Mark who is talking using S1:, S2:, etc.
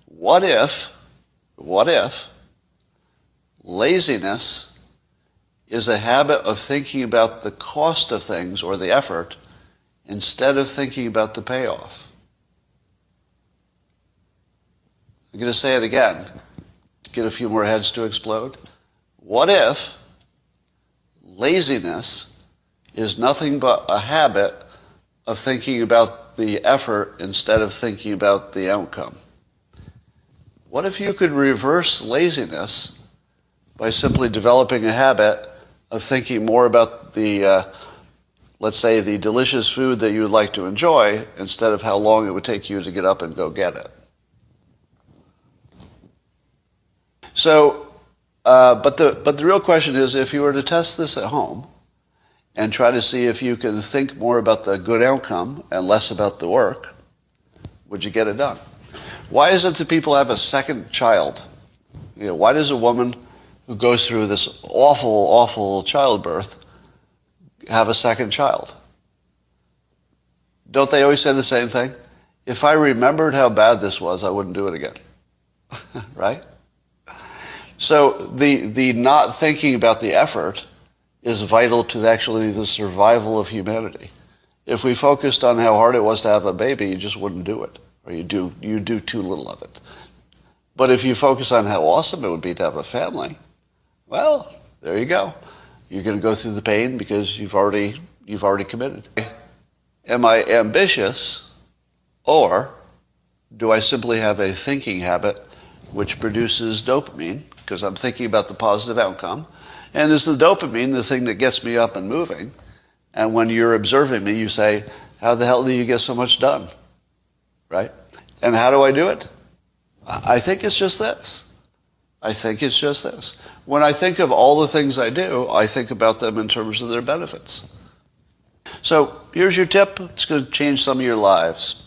S1: what if laziness is a habit of thinking about the cost of things or the effort instead of thinking about the payoff? I'm going to say it again to get a few more heads to explode. What if laziness is nothing but a habit of thinking about the effort instead of thinking about the outcome? What if you could reverse laziness by simply developing a habit of thinking more about the, let's say, the delicious food that you would like to enjoy instead of how long it would take you to get up and go get it? So, but the real question is, if you were to test this at home and try to see if you can think more about the good outcome and less about the work, would you get it done? Why is it that people have a second child? You know, why does a woman who goes through this awful, awful childbirth have a second child? Don't they always say the same thing? If I remembered how bad this was, I wouldn't do it again. Right? So the not thinking about the effort is vital to actually the survival of humanity. If we focused on how hard it was to have a baby, you just wouldn't do it, or you do too little of it. But if you focus on how awesome it would be to have a family, well, there you go. You're going to go through the pain because you've already committed. Am I ambitious, or do I simply have a thinking habit which produces dopamine because I'm thinking about the positive outcome? And is the dopamine the thing that gets me up and moving? And when you're observing me, you say, how the hell do you get so much done? Right? And how do I do it? I think it's just this. When I think of all the things I do, I think about them in terms of their benefits. So here's your tip. It's going to change some of your lives.